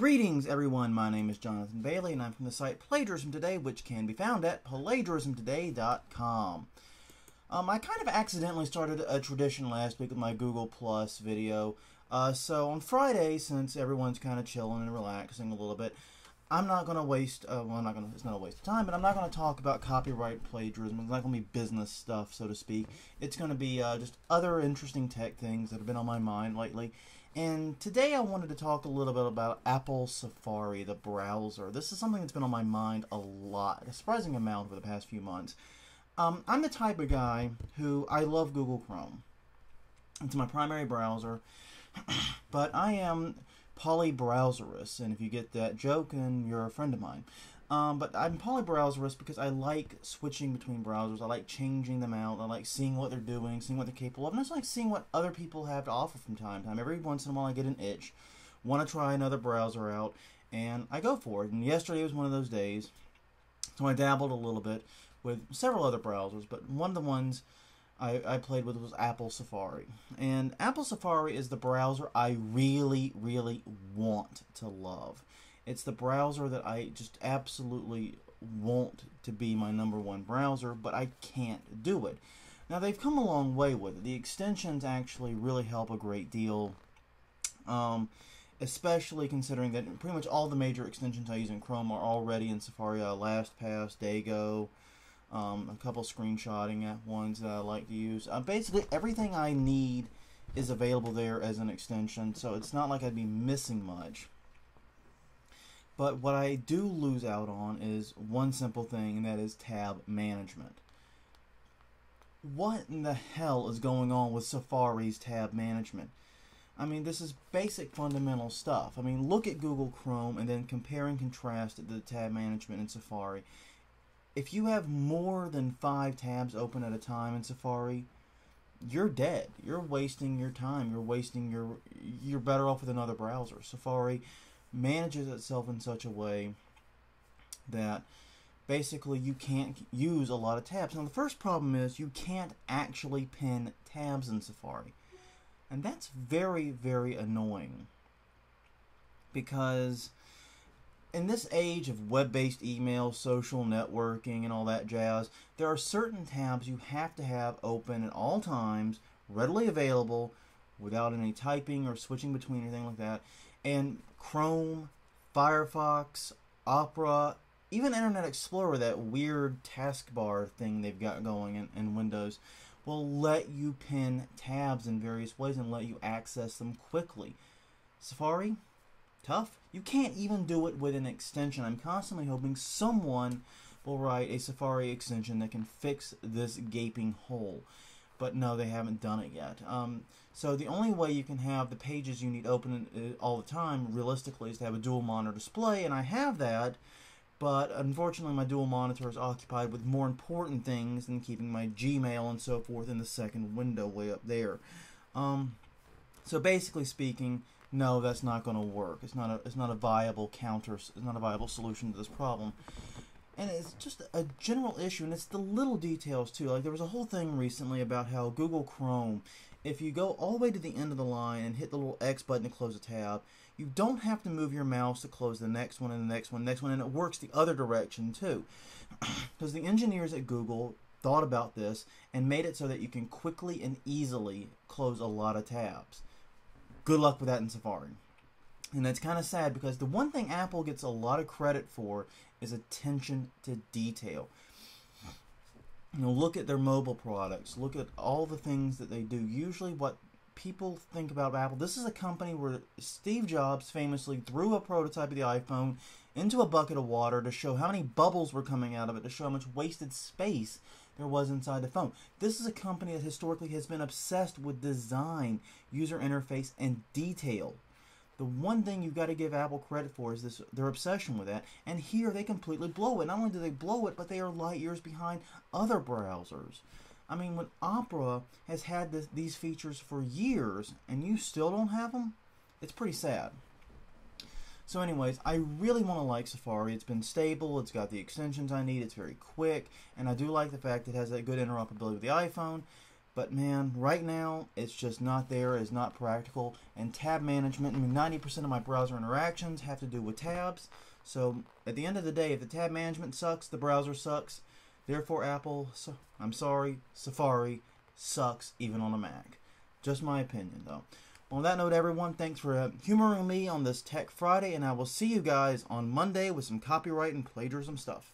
Greetings everyone, my name is Jonathan Bailey and I'm from the site Plagiarism Today, which can be found at plagiarismtoday.com. I kind of accidentally started a tradition last week with my Google Plus video. So on Friday, since everyone's kind of chilling and relaxing a little bit, I'm not going to waste, it's not a waste of time, but I'm not going to talk about copyright plagiarism. It's not going to be business stuff, so to speak. It's going to be just other interesting tech things that have been on my mind lately. And today I wanted to talk a little bit about Apple Safari, the browser. This is something that's been on my mind a lot, a surprising amount over the past few months. I'm the type of guy who, I love Google Chrome. It's my primary browser, but I am polybrowserous, and if you get that joke, then you're a friend of mine. But I'm polybrowserous because I like switching between browsers. I like changing them out. I like seeing what they're doing, seeing what they're capable of, and I just like seeing what other people have to offer from time to time. Every once in a while I get an itch, want to try another browser out, and I go for it. And yesterday was one of those days, so I dabbled a little bit with several other browsers, but one of the ones I played with was Apple Safari. And Apple Safari is the browser I really, really want to love. It's the browser that I just absolutely want to be my #1 browser, but I can't do it. Now, they've come a long way with it. The extensions actually really help a great deal, especially considering that pretty much all the major extensions I use in Chrome are already in Safari. LastPass, Dago, a couple screenshotting ones that I like to use. Basically, everything I need is available there as an extension, so it's not like I'd be missing much. But what I do lose out on is one simple thing, and that is tab management. What in the hell is going on with Safari's tab management? I mean, this is basic fundamental stuff. I mean, look at Google Chrome and then compare and contrast the tab management in Safari. If you have more than 5 tabs open at a time in Safari, you're dead. You're wasting your time. You're better off with another browser. Safari manages itself in such a way that basically you can't use a lot of tabs. Now, the first problem is you can't actually pin tabs in Safari. And that's very, very annoying, because in this age of web-based email, social networking, and all that jazz, there are certain tabs you have to have open at all times, readily available, without any typing or switching between anything like that. And Chrome, Firefox, Opera, even Internet Explorer, that weird taskbar thing they've got going in Windows, will let you pin tabs in various ways and let you access them quickly. Safari? Tough. You can't even do it with an extension. I'm constantly hoping someone will write a Safari extension that can fix this gaping hole. But no, they haven't done it yet. So the only way you can have the pages you need open all the time, realistically, is to have a dual monitor display, and I have that, but unfortunately my dual monitor is occupied with more important things than keeping my Gmail and so forth in the second window way up there. So basically speaking, no, that's not going to work. It's not a viable it's not a viable solution to this problem. And it's just a general issue, and it's the little details too. Like, there was a whole thing recently about how Google Chrome, if you go all the way to the end of the line and hit the little X button to close a tab, you don't have to move your mouse to close the next one and the next one and the next one, and it works the other direction too. Because the engineers at Google thought about this and made it so that you can quickly and easily close a lot of tabs. Good luck with that in Safari. And that's kind of sad, because the one thing Apple gets a lot of credit for is attention to detail. You know, look at their mobile products. Look at all the things that they do. Usually what people think about Apple, this is a company where Steve Jobs famously threw a prototype of the iPhone into a bucket of water to show how many bubbles were coming out of it, to show how much wasted space there was inside the phone. This is a company that historically has been obsessed with design, user interface, and detail. The one thing you've got to give Apple credit for is their obsession with that, and here they completely blow it. Not only do they blow it, but they are light years behind other browsers. I mean, when Opera has had these features for years, and you still don't have them, it's pretty sad. So anyways, I really want to like Safari. It's been stable, it's got the extensions I need, it's very quick, and I do like the fact it has that good interoperability with the iPhone. But man, right now, it's just not there. It's not practical. And tab management, I mean, 90% of my browser interactions have to do with tabs. So at the end of the day, if the tab management sucks, the browser sucks. Therefore, Apple, I'm sorry, Safari sucks even on a Mac. Just my opinion, though. On that note, everyone, thanks for humoring me on this Tech Friday, and I will see you guys on Monday with some copyright and plagiarism stuff.